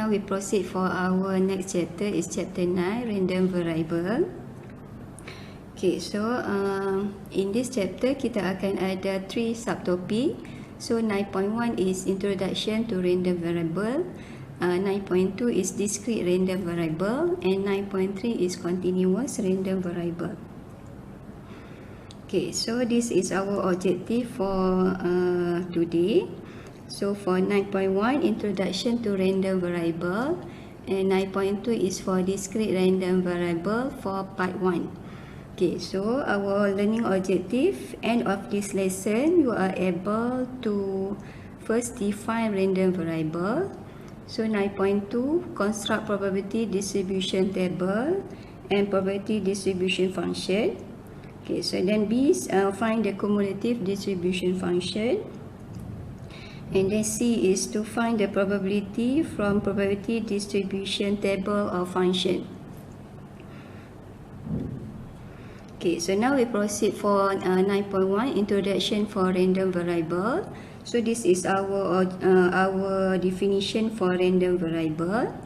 now we proceed for our next chapter. Is chapter 9, random variable. Okay, so in this chapter kita akan ada 3 subtopic. So 9.1 is introduction to random variable, 9.2 is discrete random variable, and 9.3 is continuous random variable. Okay, so this is our objective for today. So for 9.1, introduction to random variable, and 9.2 is for discrete random variable for part 1. Okay, so our learning objective, end of this lesson, you are able to first define random variable. So 9.2, construct probability distribution table and probability distribution function. Okay, so then B, find the cumulative distribution function. And then C is to find the probability from probability distribution table or function. Okay, so now we proceed for 9.1, introduction for random variable. So this is our definition for random variable.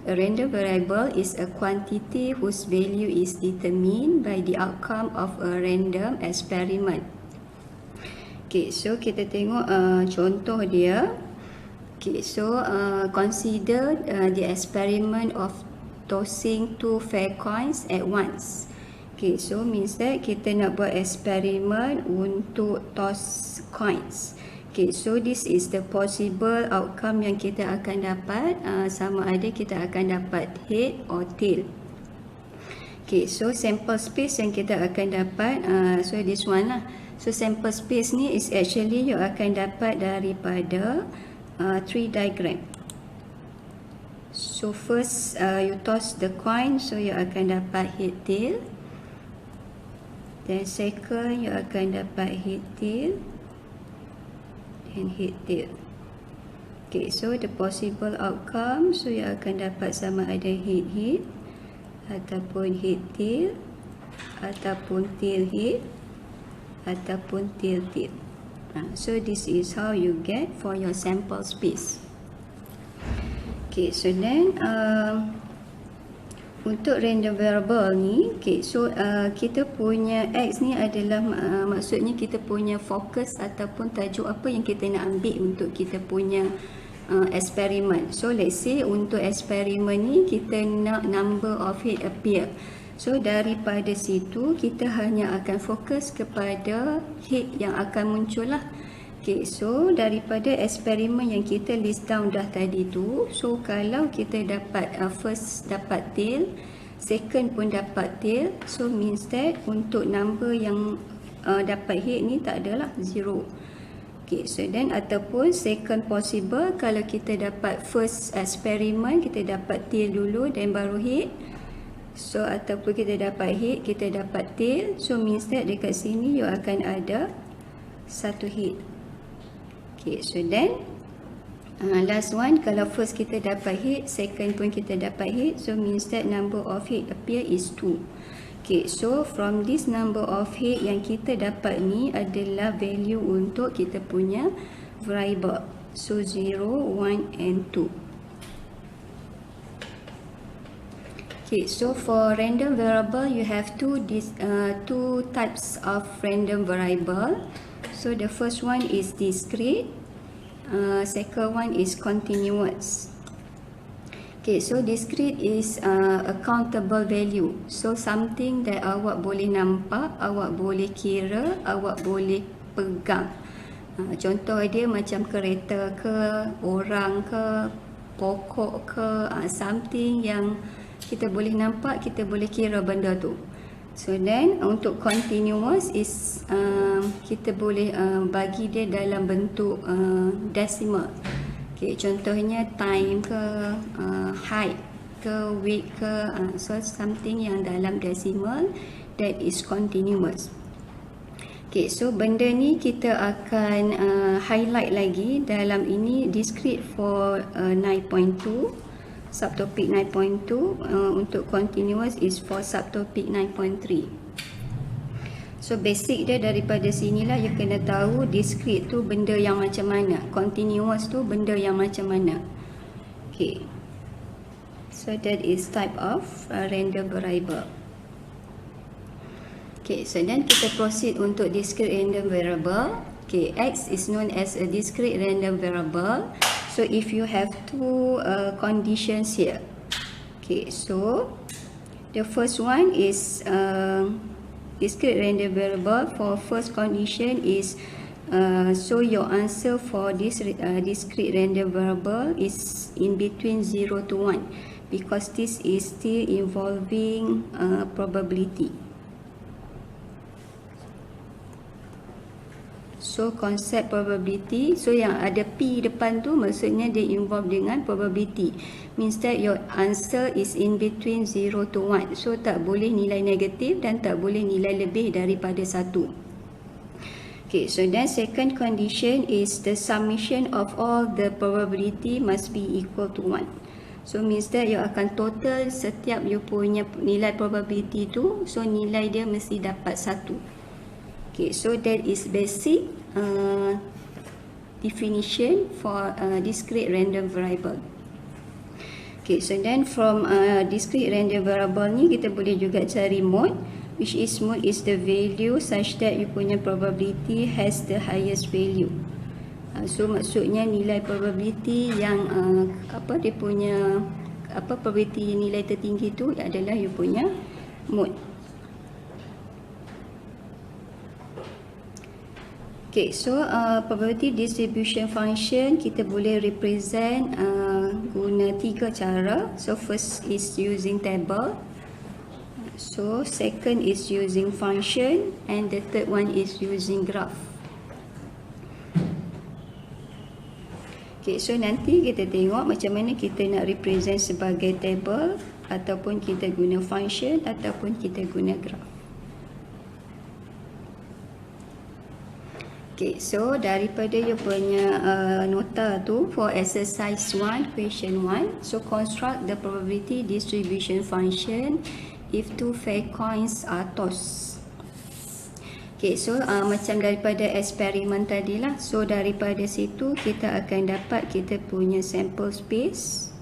A random variable is a quantity whose value is determined by the outcome of a random experiment. Okay, so kita tengok contoh dia. Okay, so consider the experiment of tossing 2 fair coins at once. Okay, so means that kita nak buat eksperimen untuk toss coins. Okay, so this is the possible outcome yang kita akan dapat, sama ada kita akan dapat head or tail. Okay, so sample space yang kita akan dapat, so this one lah. So sample space ni is actually you akan dapat daripada 3 diagram. So first you toss the coin, so you akan dapat head tail. Then second you akan dapat head tail and head tail. Okay, so the possible outcome, so you akan dapat sama ada head head ataupun head tail ataupun tail head ataupun tail tail. So this is how you get for your sample space. Okay, so then untuk random variable ni, okay, so kita punya X ni adalah maksudnya kita punya fokus ataupun tajuk apa yang kita nak ambil untuk kita punya eksperimen. So let's say untuk eksperimen ni kita nak number of head appear. So daripada situ kita hanya akan fokus kepada head yang akan muncul lah. Okay, so daripada eksperimen yang kita list down dah tadi tu, so kalau kita dapat first dapat tail, second pun dapat tail, so means that untuk number yang dapat head ni tak adalah 0. Okay, so then ataupun second possible, kalau kita dapat first eksperimen kita dapat tail dulu then baru head. So ataupun kita dapat head, kita dapat tail, so means that dekat sini you akan ada satu head. Okay, so then last one, kalau first kita dapat head, second pun kita dapat head, so means that number of head appear is 2. Okay, so from this number of head yang kita dapat ni adalah value untuk kita punya variable. So 0, 1 and 2. Okay, so for random variable you have two types of random variable. So the first one is discrete, second one is continuous. Okay, so discrete is a countable value. So something that awak boleh nampak, awak boleh kira, awak boleh pegang. Contoh dia macam kereta ke, orang ke, pokok ke, something yang kita boleh nampak, kita boleh kira benda tu. So then untuk continuous is kita boleh bagi dia dalam bentuk decimal. Okay, contohnya time ke, height ke, weight ke, so something yang dalam decimal, that is continuous. Okay, so benda ni kita akan highlight lagi dalam ini discrete for 9.2. Subtopic 9.2, untuk continuous is for subtopic 9.3. So basic dia daripada sinilah you kena tahu discrete tu benda yang macam mana, continuous tu benda yang macam mana. Okay, So that is type of random variable. Okay, so then kita proceed untuk discrete random variable. Okay, X is known as a discrete random variable. So if you have two conditions here. Okay, so the first one is discrete random variable. For first condition is so your answer for this discrete random variable is in between 0 to 1 because this is still involving probability. So konsep probability, so yang ada P depan tu maksudnya dia involve dengan probability. Means that your answer is in between 0 to 1. So tak boleh nilai negatif dan tak boleh nilai lebih daripada 1. Okay, so then second condition is the summation of all the probability must be equal to 1. So means that you akan total setiap you punya nilai probability tu, so nilai dia mesti dapat 1. Okay, so that is basic definition for discrete random variable. Okay, so then from discrete random variable ni kita boleh juga cari mode, which is mode is the value such that you punya probability has the highest value. So maksudnya nilai probability yang dia punya probability nilai tertinggi tu adalah you punya mode. Okay, so probability distribution function kita boleh represent guna 3 cara. So first is using table. So second is using function and the third one is using graph. Okay, so nanti kita tengok macam mana kita nak represent sebagai table ataupun kita guna function ataupun kita guna graph. Okay, so daripada you punya nota tu for exercise 1, question 1. So construct the probability distribution function if two fair coins are tossed. Okay, so macam daripada eksperimen tadi lah. So daripada situ kita akan dapat kita punya sample space.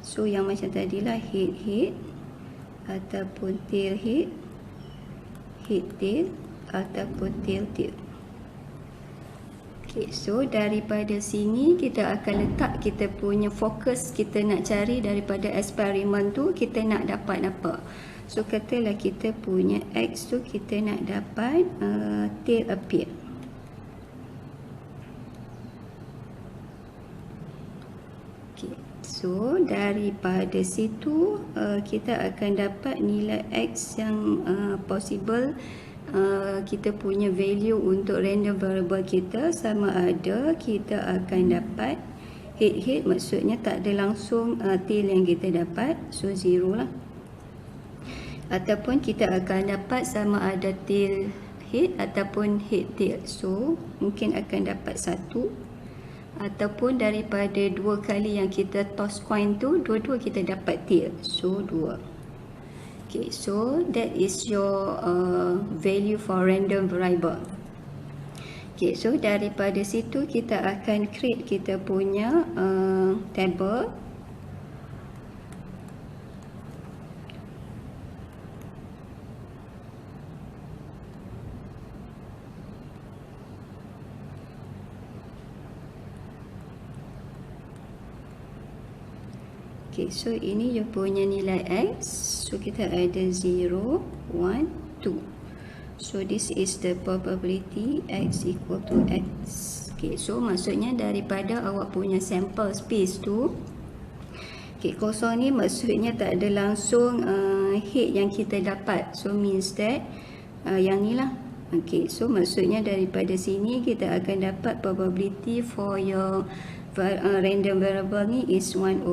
So yang macam tadi lah head ataupun tail head tail ataupun tail. Okay, so daripada sini kita akan letak kita punya fokus kita nak cari daripada eksperimen tu kita nak dapat apa. So katalah kita punya X tu kita nak dapat tail appear. Okay, so daripada situ kita akan dapat nilai X yang possible. Kita punya value untuk random variable kita sama ada kita akan dapat head maksudnya tak ada langsung tail yang kita dapat, so 0 lah, ataupun kita akan dapat sama ada tail head ataupun head tail, so mungkin akan dapat 1, ataupun daripada 2 kali yang kita toss coin tu dua-dua kita dapat tail, so 2. Okay, so that is your value for random variable. Okay, so daripada situ kita akan create kita punya table. Okay, so ini you punya nilai X. So kita ada 0, 1, 2. So this is the probability X equal to X. Okay, so maksudnya daripada awak punya sample space tu, okay, kosong ni maksudnya tak ada langsung head yang kita dapat. So means that yang ni lah. Okay, so maksudnya daripada sini kita akan dapat probability for your random variable ni is 1/4.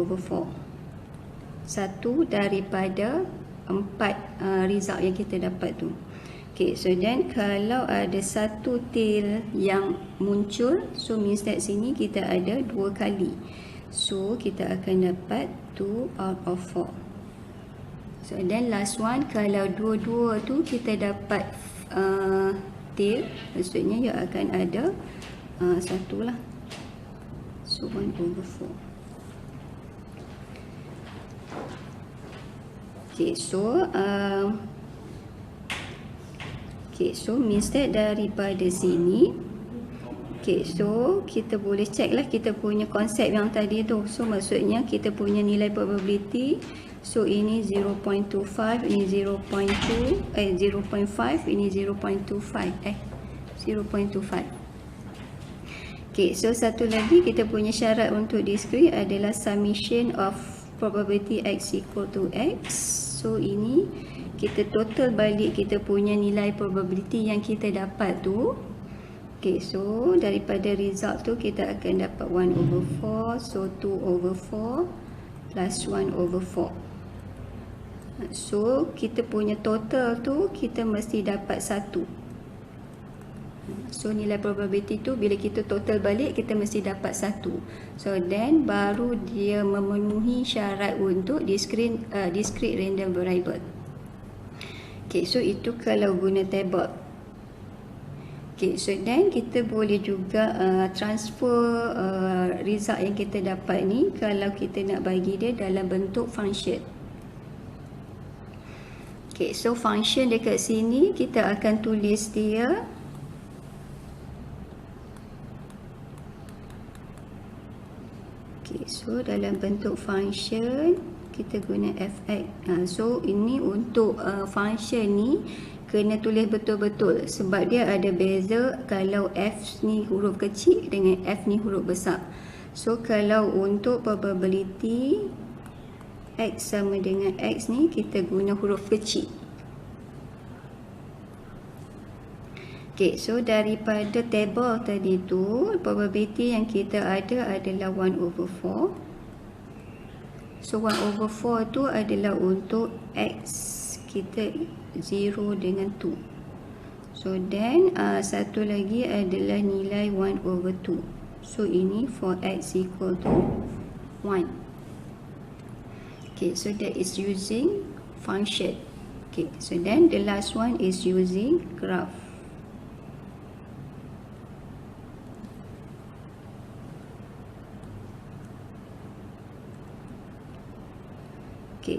1 daripada 4 result yang kita dapat tu. Okay, so then kalau ada 1 tail yang muncul, so means that sini kita ada 2 kali. So kita akan dapat 2 out of 4. So then last one, kalau dua-dua tu kita dapat tail, maksudnya ia akan ada 1 lah. So 1/4. so instead daripada sini, so kita boleh check lah kita punya konsep yang tadi tu. So maksudnya kita punya nilai probability, so ini 0.25, ini 0.5, ini 0.25, 0.25. So satu lagi kita punya syarat untuk discrete adalah summation of probability x equal to x. So ini kita total balik kita punya nilai probability yang kita dapat tu. So daripada result tu kita akan dapat 1/4, so 2/4 plus 1/4. So kita punya total tu kita mesti dapat 1. So nilai probability tu bila kita total balik kita mesti dapat 1. So then baru dia memenuhi syarat untuk discrete random variable. So itu kalau guna table. So then kita boleh juga transfer result yang kita dapat ni kalau kita nak bagi dia dalam bentuk function. So function dekat sini kita akan tulis dia so dalam bentuk function kita guna fx. So ini untuk function ni kena tulis betul-betul sebab dia ada beza kalau f ni huruf kecil dengan f ni huruf besar. So kalau untuk probability x sama dengan x ni kita guna huruf kecil. So daripada table tadi tu probability yang kita ada adalah 1/4. So 1/4 tu adalah untuk x kita 0 dengan 2. So then satu lagi adalah nilai 1/2. So ini for x equal to 1. So that is using function. So then the last one is using graph.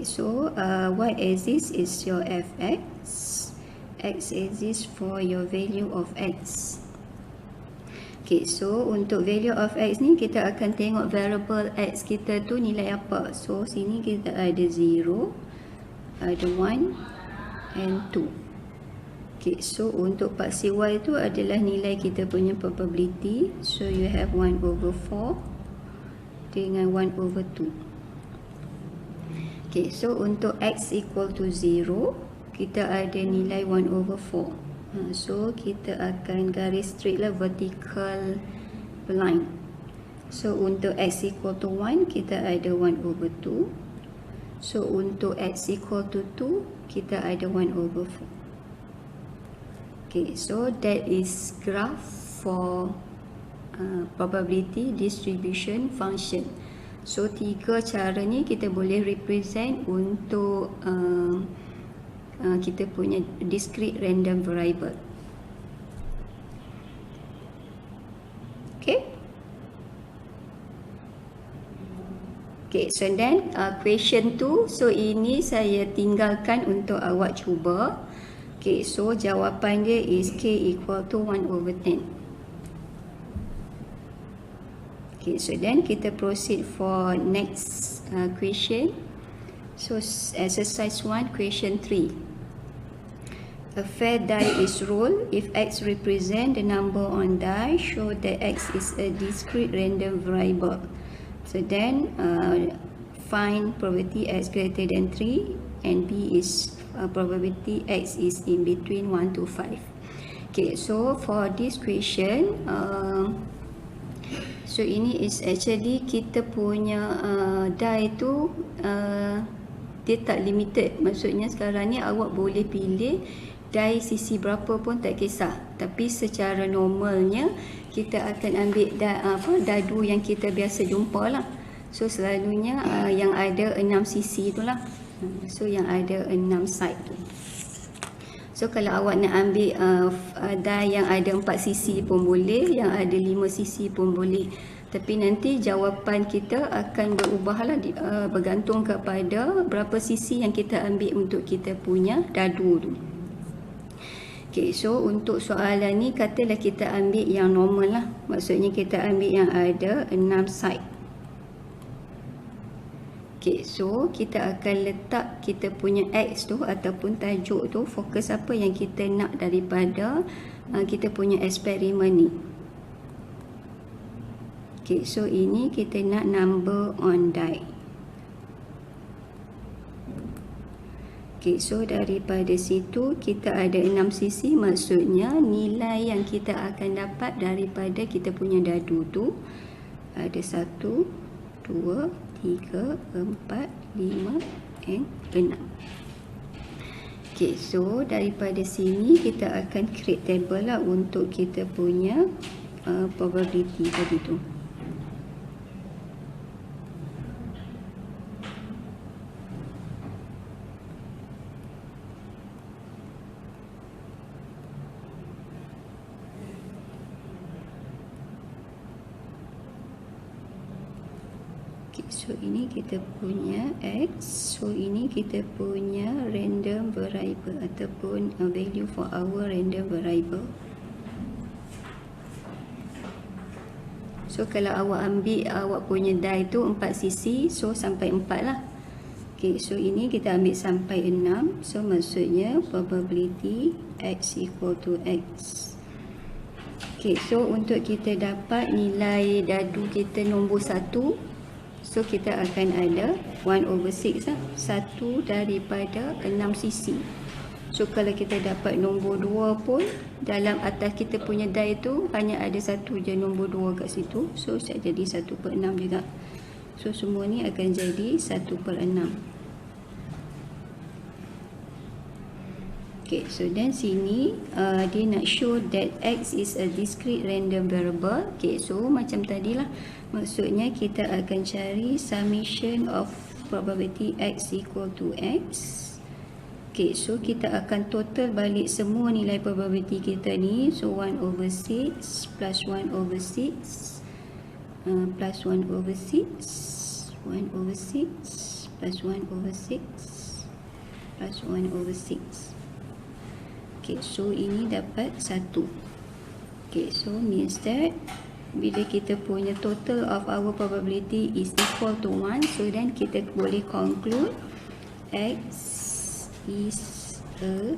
So y-axis is your fx, x-axis for your value of x. So untuk value of x ni kita akan tengok variable x kita tu nilai apa. So sini kita ada 0, ada 1 and 2. So untuk paksi y tu adalah nilai kita punya probability. So you have 1/4 dengan 1/2. So untuk x equal to 0 kita ada nilai 1/4. So kita akan garis straight lah vertical line. So untuk x equal to 1 kita ada 1/2. So untuk x equal to 2 kita ada 1/4. So that is graph for probability distribution function. So tiga cara ni kita boleh represent untuk kita punya discrete random variable. So then question 2. So ini saya tinggalkan untuk awak cuba. So jawapan dia is k equal to 1/10. So then kita proceed for next question. So exercise 1, question 3. A fair die is rolled. If x represent the number on die, show that x is a discrete random variable. So then find probability x greater than 3 and b is probability x is in between 1 to 5. So for this question so ini is actually kita punya die tu dia tak limited. Maksudnya sekarang ni awak boleh pilih die sisi berapa pun tak kisah. Tapi secara normalnya kita akan ambil dadu yang kita biasa jumpa lah. So selalunya yang ada 6 sisi tu lah. So yang ada 6 side tu. So kalau awak nak ambil die yang ada 4 sisi pun boleh, yang ada 5 sisi pun boleh. Tapi nanti jawapan kita akan berubahlah bergantung kepada berapa sisi yang kita ambil untuk kita punya dadu tu. Okay, so untuk soalan ni katalah kita ambil yang normal lah. Maksudnya kita ambil yang ada 6 side. Okay, so kita akan letak kita punya X tu ataupun tajuk tu, fokus apa yang kita nak daripada kita punya eksperimen ni. Okay, so ini kita nak number on die. Okay, so daripada situ kita ada 6 sisi, maksudnya nilai yang kita akan dapat daripada kita punya dadu tu ada 1, 2, 3, 4, 5 and 6. Okay, so daripada sini kita akan create table lah untuk kita punya probability tadi tu. So ini kita punya X, so ini kita punya random variable ataupun value for our random variable. So kalau awak ambil awak punya die tu 4 sisi, so sampai 4 lah. Okay, so ini kita ambil sampai 6, so maksudnya probability X equal to X. Okay, so untuk kita dapat nilai dadu kita nombor 1, so kita akan ada 1/6 lah, 1 daripada 6 sisi. So kalau kita dapat nombor 2 pun, dalam atas kita punya die tu hanya ada satu je nombor 2 kat situ, so jadi 1/6 juga. So semua ni akan jadi 1/6. Okay, so dan sini dia nak show that X is a discrete random variable. Okay, so macam tadilah, maksudnya kita akan cari summation of probability X equal to X. Okay, so kita akan total balik semua nilai probability kita ni. So 1/6 plus 1/6 plus 1/6 1/6 plus 1/6 plus 1/6. Okay, so ini dapat 1. Okay, so means that bila kita punya total of our probability is equal to 1, so then kita boleh conclude X is a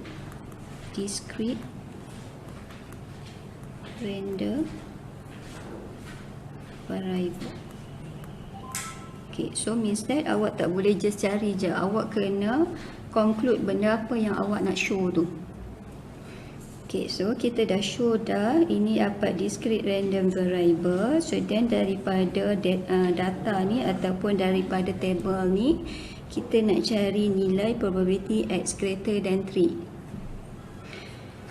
discrete random variable. Okay, so means that awak tak boleh just cari je, awak kena conclude benda apa yang awak nak show tu. Okay, so kita dah show dah ini apa discrete random variable. So then daripada data ni ataupun daripada table ni, kita nak cari nilai probability X greater than 3.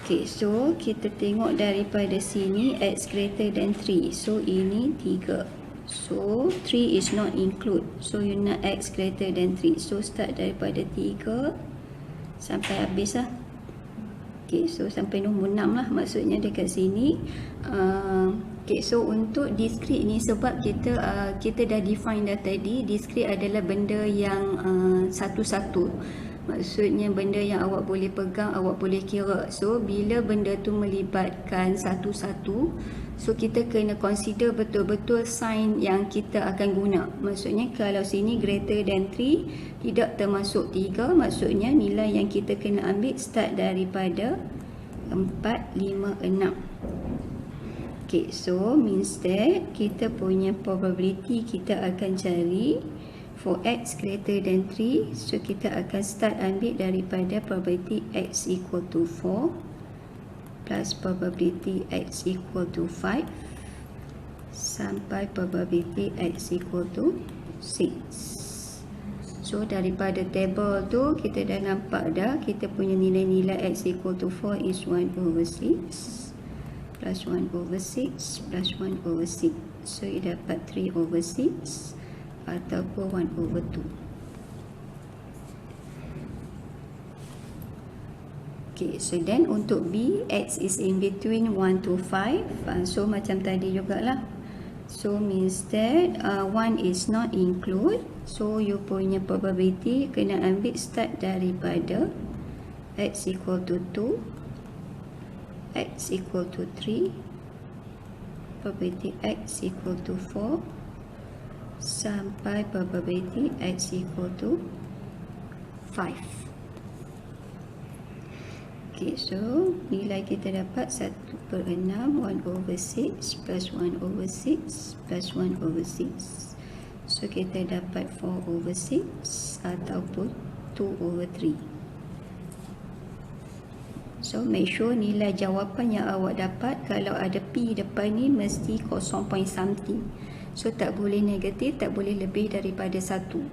Okay, so kita tengok daripada sini X greater than 3. So ini 3. So 3 is not include. So you nak X greater than 3. So start daripada 3 sampai habis lah. Okay, so sampai nombor 6 lah maksudnya dekat sini. Okay, so untuk discrete ni sebab kita dah define dah tadi, discrete adalah benda yang satu-satu. Maksudnya benda yang awak boleh pegang, awak boleh kira. So bila benda tu melibatkan satu-satu, so kita kena consider betul-betul sign yang kita akan guna. Maksudnya kalau sini greater than 3 tidak termasuk 3, maksudnya nilai yang kita kena ambil start daripada 4, 5, 6. Okay, so means that kita punya probability kita akan cari for X greater than 3. So kita akan start ambil daripada probability X equal to 4 plus probability X equal to 5 sampai probability X equal to 6. So daripada table tu kita dah nampak dah kita punya nilai-nilai X equal to 4 is 1/6 plus 1/6 plus 1/6. So ia dapat 3/6 ataupun 1/2. Okay, so then untuk B, X is in between 1 to 5. So macam tadi jugalah. so means that 1 is not include. So you punya probability kena ambil start daripada x equal to 2, x equal to 3, probability x equal to 4, sampai probability x equal to 5. Okay, so nilai kita dapat 1/6, 1/6 plus 1/6 plus 1/6. So kita dapat 4/6 ataupun 2/3. So make sure nilai jawapan yang awak dapat kalau ada P depan ni mesti 0 point something. So tak boleh negatif, tak boleh lebih daripada 1.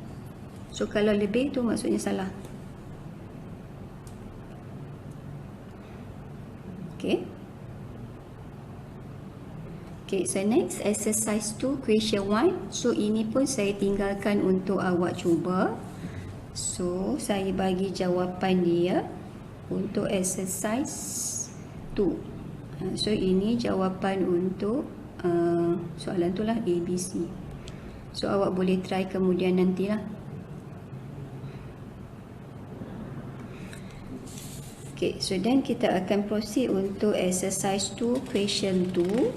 So kalau lebih tu maksudnya salah. Okay. Okay, so next exercise 2 question 1. So ini pun saya tinggalkan untuk awak cuba. So saya bagi jawapan dia untuk exercise 2. So ini jawapan untuk soalan tu lah, ABC. So awak boleh try kemudian nantilah. Okay, so then kita akan proceed untuk exercise 2 question 2.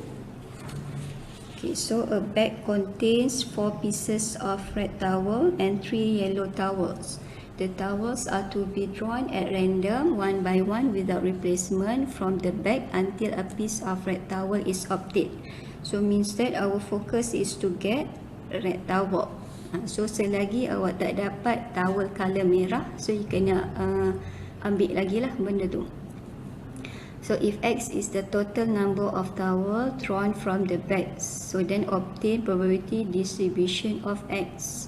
Okay, so a bag contains 4 pieces of red towel and 3 yellow towels. The towels are to be drawn at random one by one without replacement from the bag until a piece of red towel is obtained. So means that our focus is to get red towel. So selagi awak tak dapat towel color merah, so you kena ambil lagi lah benda tu. So if X is the total number of towel drawn from the bags, so then obtain probability distribution of X.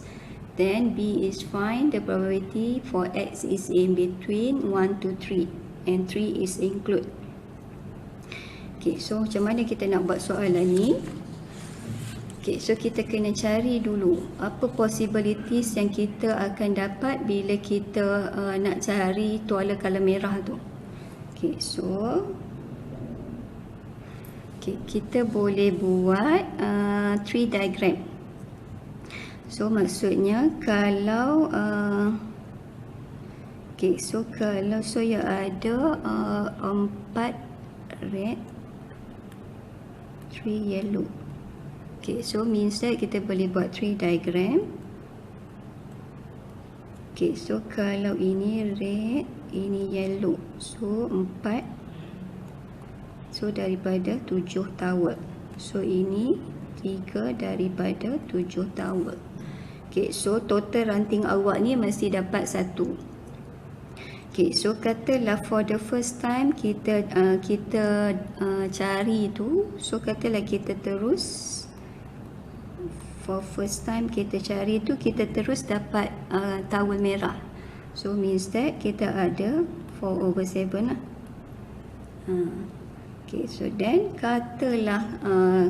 Then B is find the probability for X is in between 1 to 3 and 3 is include. Okay, so macam mana kita nak buat soalan ni? Okay, so kita kena cari dulu apa possibilities yang kita akan dapat bila kita nak cari tuala color merah tu. Okay, so kita boleh buat 3 diagram. So maksudnya kalau so ya ada 4 red, 3 yellow. Okay, so means that kita boleh buat 3 diagram. Okay, so kalau ini red, ini yellow, so 4. So daripada 7 towel. So ini 3 daripada 7 towel. Okay, so total ranting awak ni mesti dapat 1. Okay, so katalah for the first time kita cari tu, so katalah kita terus for first time kita cari tu, kita terus dapat towel merah. So means that kita ada 4/7 lah. Okay, so then katalah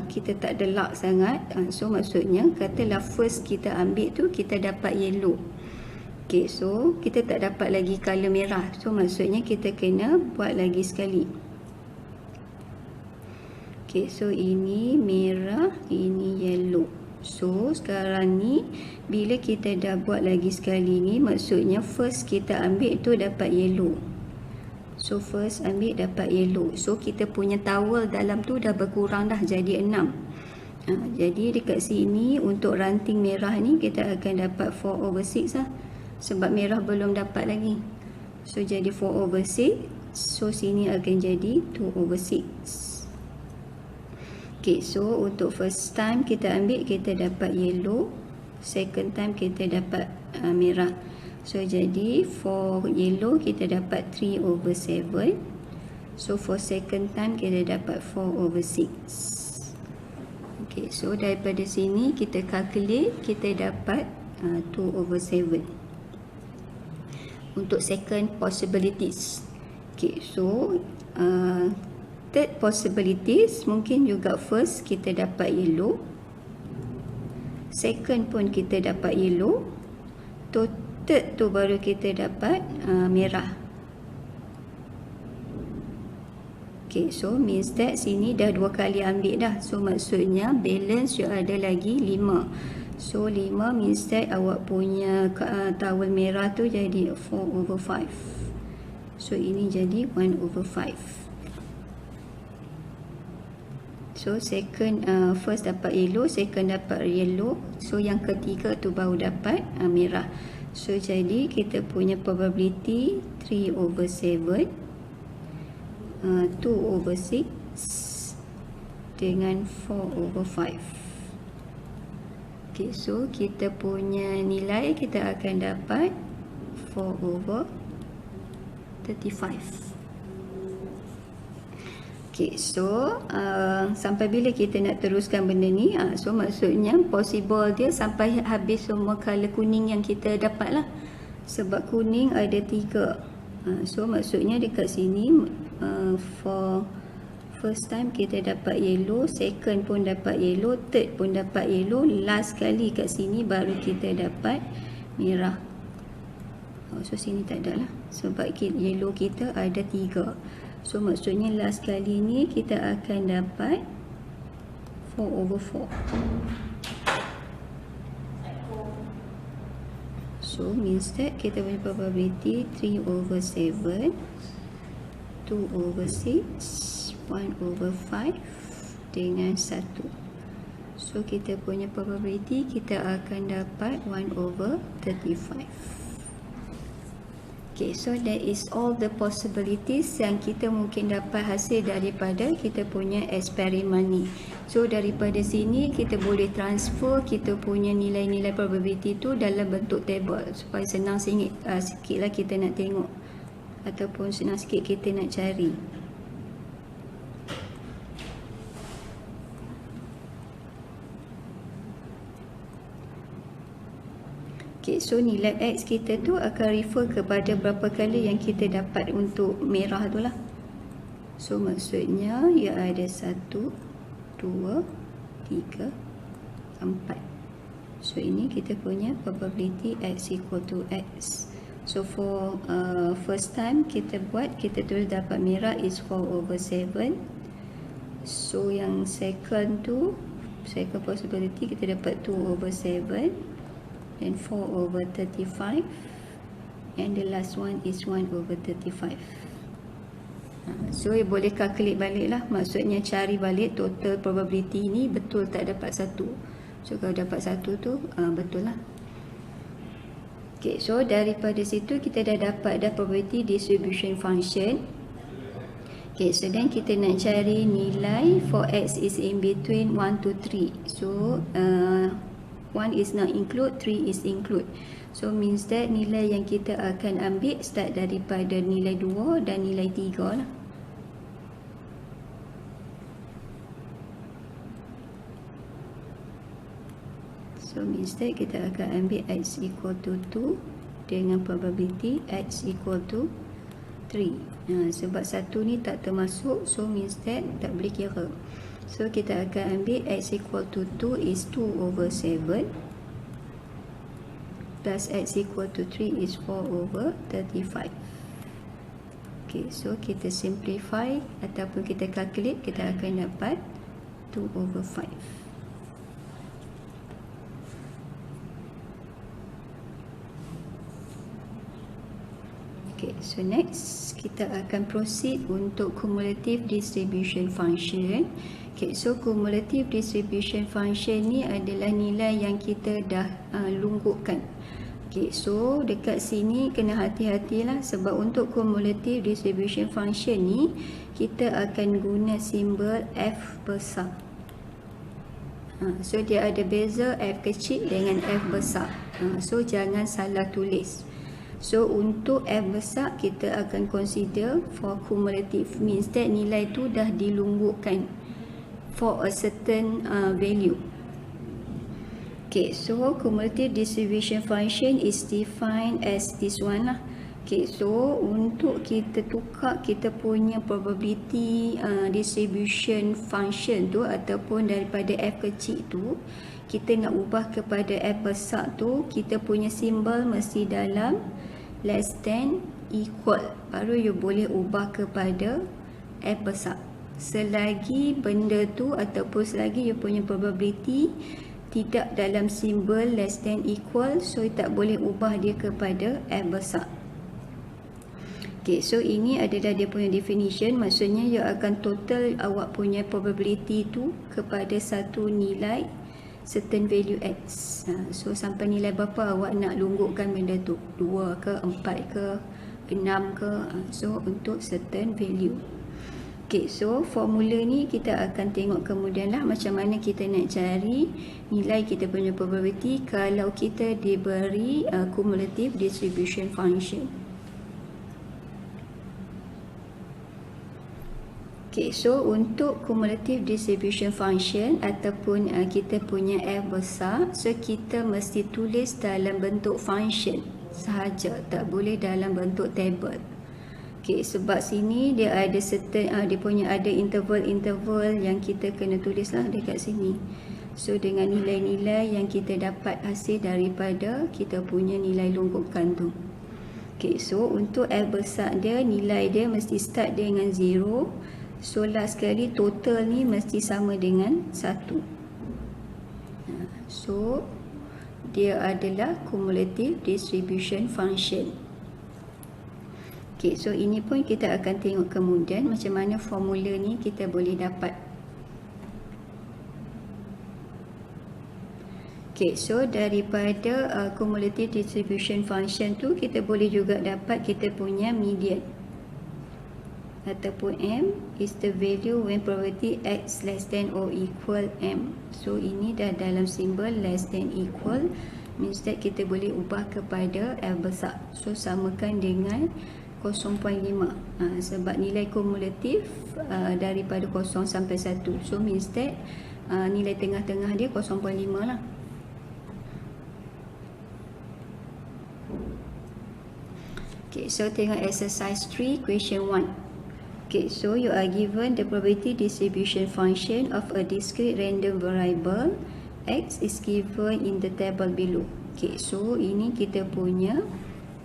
kita tak ada luck sangat, so maksudnya katalah first kita ambil tu kita dapat yellow. Okay, so kita tak dapat lagi color merah, so maksudnya kita kena buat lagi sekali. Okay, so ini merah, ini yellow. So sekarang ni bila kita dah buat lagi sekali ni, maksudnya first kita ambil tu dapat yellow. So first ambil dapat yellow. So kita punya towel dalam tu dah berkurang dah jadi 6. Jadi dekat sini untuk ranting merah ni kita akan dapat 4/6 lah. Sebab merah belum dapat lagi. So jadi 4/6. So sini akan jadi 2/6. Okay, so untuk first time kita ambil kita dapat yellow. Second time kita dapat merah. So jadi for yellow kita dapat 3/7. So for second time kita dapat 4/6. Okay, so daripada sini kita calculate kita dapat 2/7 untuk second possibilities. Okay, so third possibilities mungkin juga first kita dapat yellow, second pun kita dapat yellow, third tu baru kita dapat merah. Okay, so means that sini dah 2 kali ambil dah. So maksudnya balance you ada lagi 5. So 5 means that awak punya towel merah tu jadi 4/5. So ini jadi 1/5. So second, first dapat yellow, second dapat yellow. So yang ketiga tu baru dapat merah. So jadi kita punya probability 3/7, 2/6 dengan 4/5. Okay, so kita punya nilai kita akan dapat 4/35. Okay, so sampai bila kita nak teruskan benda ni? So maksudnya possible dia sampai habis semua color kuning yang kita dapat lah. Sebab kuning ada 3. So maksudnya dekat sini for first time kita dapat yellow, second pun dapat yellow, third pun dapat yellow, last kali kat sini baru kita dapat merah. So sini tak ada lah sebab yellow kita ada 3. So maksudnya last kali ni kita akan dapat 4/4. So means that kita punya probability 3/7, 2/6, 1/5 dengan 1. So kita punya probability kita akan dapat 1/35. Okay, so that is all the possibilities yang kita mungkin dapat hasil daripada kita punya eksperimen ni. So daripada sini kita boleh transfer kita punya nilai-nilai probability tu dalam bentuk table supaya senang sikit lah kita nak tengok ataupun senang sikit kita nak cari. Okay, so nilai X kita tu akan refer kepada berapa kali yang kita dapat untuk merah tu lah. So maksudnya ia ada 1, 2, 3, 4. So ini kita punya probability X equal to X. So for first time kita buat, kita tulis dapat merah is 4/7. So yang second tu, second possibility kita dapat 2/7. And 4/35, and the last one is 1/35. So boleh calculate balik lah, maksudnya cari balik total probability ni betul tak dapat 1. So kalau dapat 1 tu betul lah. Okay, so daripada situ kita dah dapat probability distribution function. Okay, so then kita nak cari nilai for X is in between 1 to 3. So 1 is not include, 3 is include. So means that nilai yang kita akan ambil start daripada nilai 2 dan nilai 3 lah. So means that kita akan ambil X equal to 2 dengan probability X equal to 3. Sebab 1 ni tak termasuk, so means that tak boleh kira. So kita akan ambil X equal to 2 is 2/7 plus X equal to 3 is 4/35. Okay, so kita simplify ataupun kita calculate, kita akan dapat 2/5. Okay, so next kita akan proceed untuk cumulative distribution function. Okay, so cumulative distribution function ni adalah nilai yang kita dah lunggukkan. Okay, so dekat sini kena hati-hatilah sebab untuk cumulative distribution function ni kita akan guna simbol F besar. So dia ada beza F kecil dengan F besar. So jangan salah tulis. So untuk F besar kita akan consider for cumulative, means that nilai tu dah dilunggukkan for a certain value. Okay, so cumulative distribution function is defined as this one lah. Okay, so untuk kita tukar kita punya probability distribution function tu ataupun daripada F kecil tu, kita nak ubah kepada F besar tu, kita punya simbol mesti dalam less than equal, baru you boleh ubah kepada F besar. Selagi benda tu ataupun selagi you punya probability tidak dalam simbol less than equal, so you tak boleh ubah dia kepada F besar. Okay, so ini adalah dia punya definition. Maksudnya you akan total awak punya probability tu kepada satu nilai certain value X. So sampai nilai berapa awak nak lunggukkan benda tu, 2 ke, 4 ke, 6 ke, so untuk certain value. Okay, so formula ni kita akan tengok kemudian lah macam mana kita nak cari nilai kita punya probability kalau kita diberi cumulative distribution function. Okay, so untuk cumulative distribution function ataupun kita punya F besar, so kita mesti tulis dalam bentuk function sahaja, tak boleh dalam bentuk table. Okay, sebab sini dia ada certain dia punya ada interval-interval yang kita kena tulis lah dekat sini. So dengan nilai-nilai yang kita dapat hasil daripada kita punya nilai lunggukan tu. Okay, so untuk F besar dia, nilai dia mesti start dengan 0. So last sekali total ni mesti sama dengan 1. So dia adalah cumulative distribution function. Okay, so ini pun kita akan tengok kemudian macam mana formula ni kita boleh dapat. Okay, so daripada cumulative distribution function tu kita boleh juga dapat kita punya median ataupun M is the value when probability X less than or equal M. So ini dah dalam simbol less than equal, means that kita boleh ubah kepada F besar. So samakan dengan 0.5 sebab nilai kumulatif daripada 0 sampai 1. So means that nilai tengah-tengah dia 0.5 lah. Okay, so tengok exercise 3 question 1. Okay, so you are given the probability distribution function of a discrete random variable X is given in the table below. Okay, so ini kita punya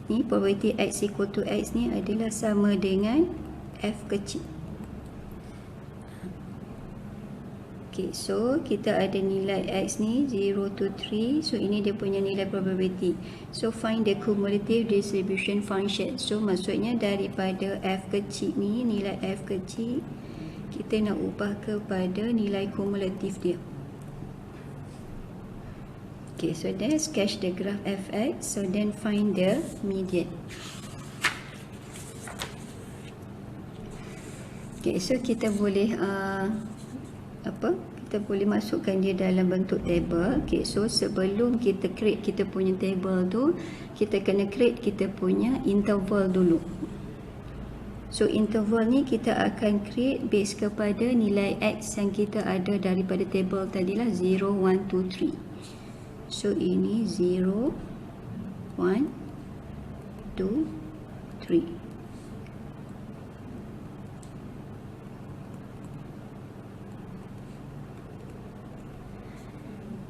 ni probability X equal to X ni adalah sama dengan F kecil. Okay, so kita ada nilai X ni 0 to 3. So ini dia punya nilai probability. So find the cumulative distribution function. So maksudnya daripada F kecil ni, nilai F kecil, kita nak ubah kepada nilai kumulatif dia. Okay, so then sketch the graph fx. So then find the median. Okay, so kita boleh kita boleh masukkan dia dalam bentuk table. Okay, so sebelum kita create kita punya table tu, kita kena create kita punya interval dulu. So interval ni kita akan create base kepada nilai X yang kita ada daripada table tadilah 0, 1, 2, 3. So ini 0, 1, 2, 3.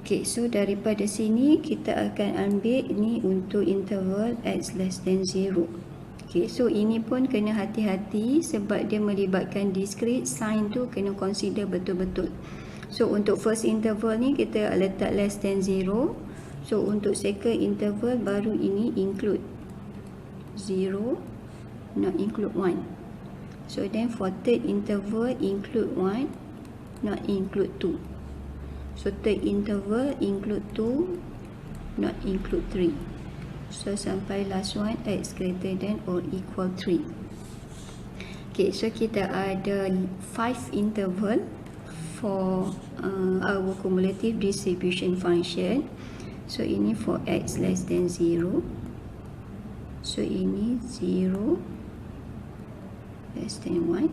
Okay, so daripada sini kita akan ambil ni untuk interval X less than 0. Okay, so ini pun kena hati-hati sebab dia melibatkan discrete, sign tu kena consider betul-betul. So untuk first interval ni kita letak less than 0. So untuk second interval baru ini include 0, not include 1. So then for third interval include 1, not include 2. So third interval include 2, not include 3. So sampai last one X greater than or equal 3. Okay, so kita ada 5 interval for our cumulative distribution function. So ini for X less than 0. So ini 0 less than 1.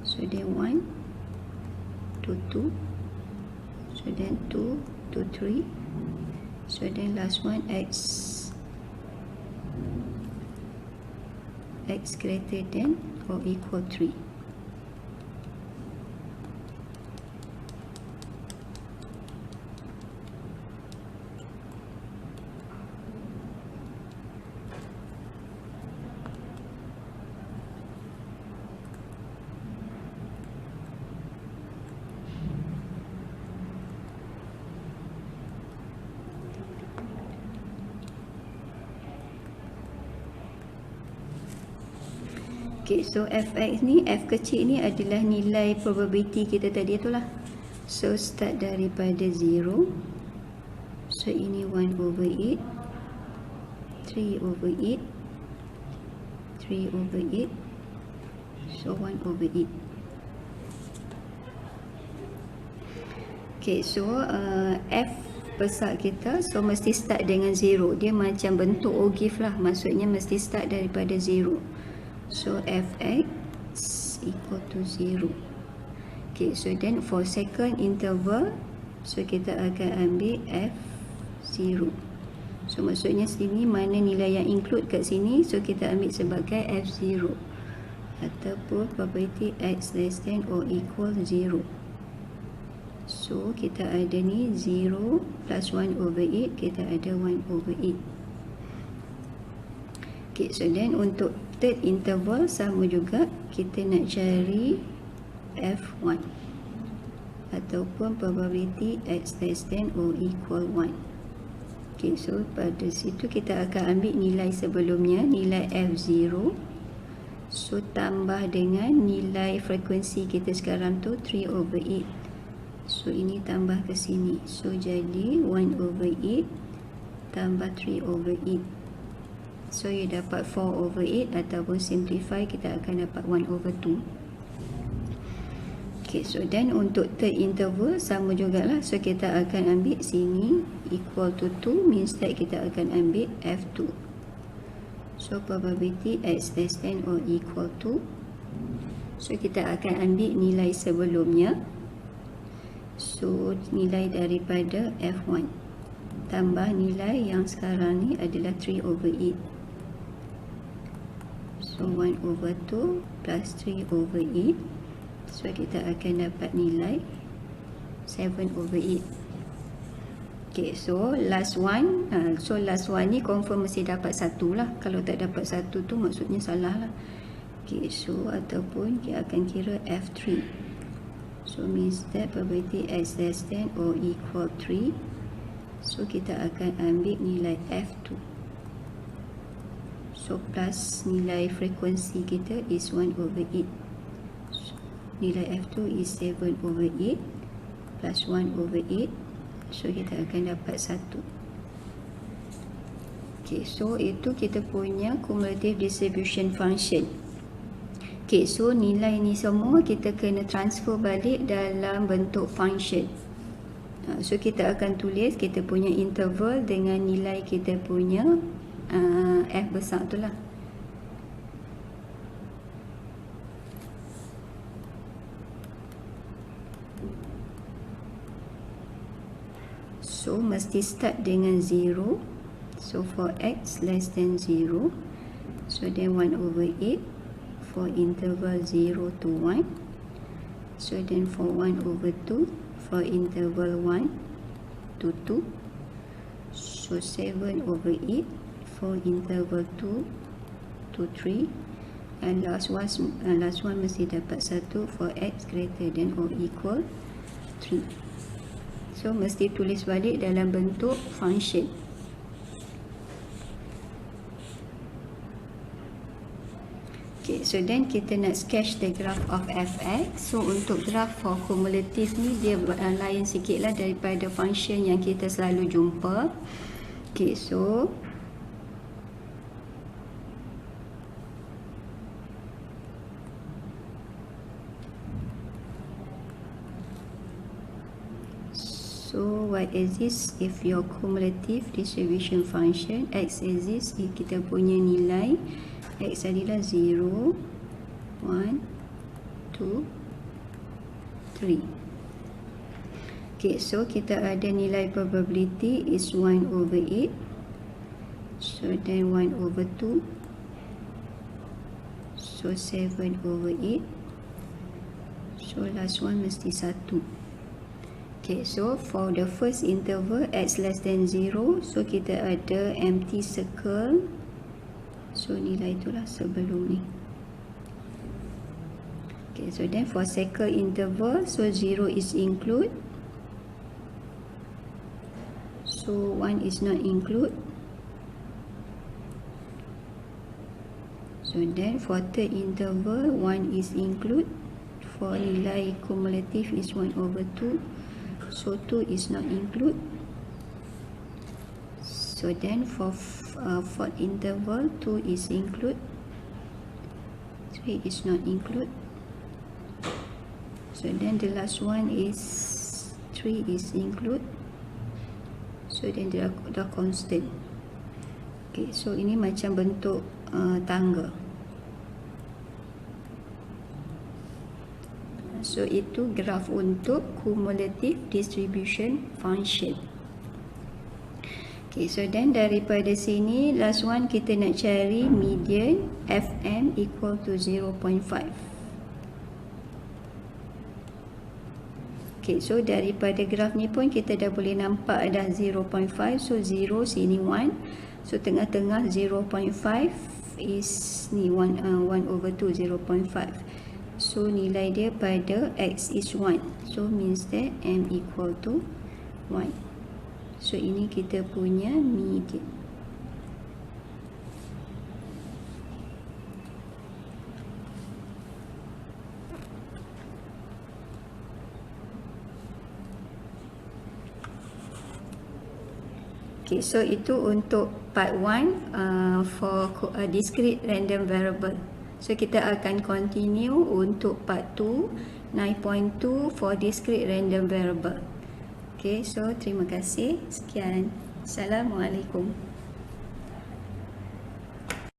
So then 1 to 2. So then 2 to 3. So then last one X greater than or equal 3. Okay, so fx ni, f kecil ni adalah nilai probability kita tadi itulah. So start daripada 0. So ini 1/8, 3/8, 3/8, so 1/8. Okay, so f besar kita, so mesti start dengan 0. Dia macam bentuk ogive lah, maksudnya mesti start daripada 0. So fx equal to 0. Okay, so then for second interval, so kita akan ambil f0. So maksudnya sini mana nilai yang include kat sini, so kita ambil sebagai f0 ataupun probability x less than or equal 0. So kita ada ni 0 plus 1/8, kita ada 1/8. Okay, so then untuk third interval sama juga, kita nak cari f1 ataupun probability x less than or equal 1. Okay, so pada situ kita akan ambil nilai sebelumnya, nilai f0, so tambah dengan nilai frekuensi kita sekarang tu 3/8. So ini tambah ke sini, so jadi 1/8 tambah 3/8. So you dapat 4/8 ataupun simplify kita akan dapat 1/2. Okay, so then untuk third interval sama jugalah, so kita akan ambil sini equal to 2, means that kita akan ambil f2. So probability x less than or equal to, so kita akan ambil nilai sebelumnya, so nilai daripada f1 tambah nilai yang sekarang ni adalah 3/8. So 1/2 plus 3/8, so kita akan dapat nilai 7/8. Okay, so last one, last one ni confirm mesti dapat 1 lah. Kalau tak dapat 1 tu maksudnya salah lah. Okay, so ataupun kita akan kira f3. So means that probability x less than or equal 3. So kita akan ambil nilai f2. So plus nilai frekuensi kita is 1/8. So, nilai f2 is 7/8 plus 1/8. So kita akan dapat 1. Okay, so itu kita punya cumulative distribution function. Okay, so nilai ni semua kita kena transfer balik dalam bentuk function. So kita akan tulis kita punya interval dengan nilai kita punya f besar tu lah. So mesti start dengan 0. So for x less than 0, so then 1/8 for interval 0 to 1. So then for 1/2 for interval 1 to 2. So 7/8 for interval 2 to 3. And last one mesti dapat 1 for x greater than or equal 3. So mesti tulis balik dalam bentuk function. Okay, so then kita nak sketch the graph of fx. So untuk graph for cumulative ni dia lain sikit lah daripada function yang kita selalu jumpa. Okay, so y exists if your cumulative distribution function, x exists if kita punya nilai x adalah 0, 1, 2, 3. Okay, so kita ada nilai probability is 1/8. So then 1/2. So 7/8. So last one mesti 1. Okay, so for the first interval x less than 0, so kita ada empty circle. So nilai itulah sebelum ni. Okay, so then for second interval, so 0 is include. So 1 is not include. So then for third interval 1 is include, for nilai cumulative is 1/2, so 2 is not include. So then for fourth interval 2 is include, 3 is not include. So then the last one is 3 is include, so then dia dah constant. Okay, so ini macam bentuk tangga. So itu graf untuk cumulative distribution function. Okay, so then daripada sini last one kita nak cari median Fm equal to 0.5. Okay, so daripada graf ni pun kita dah boleh nampak dah 0.5. So 0 sini 1. So tengah-tengah 0.5 is ni 1/2, 0.5. So nilai dia pada X is 1. So means that M equal to 1. So ini kita punya median. Okay, so itu untuk part 1 for discrete random variable. So kita akan continue untuk part 2, 9.2 for discrete random variable. Okay, so terima kasih. Sekian. Assalamualaikum.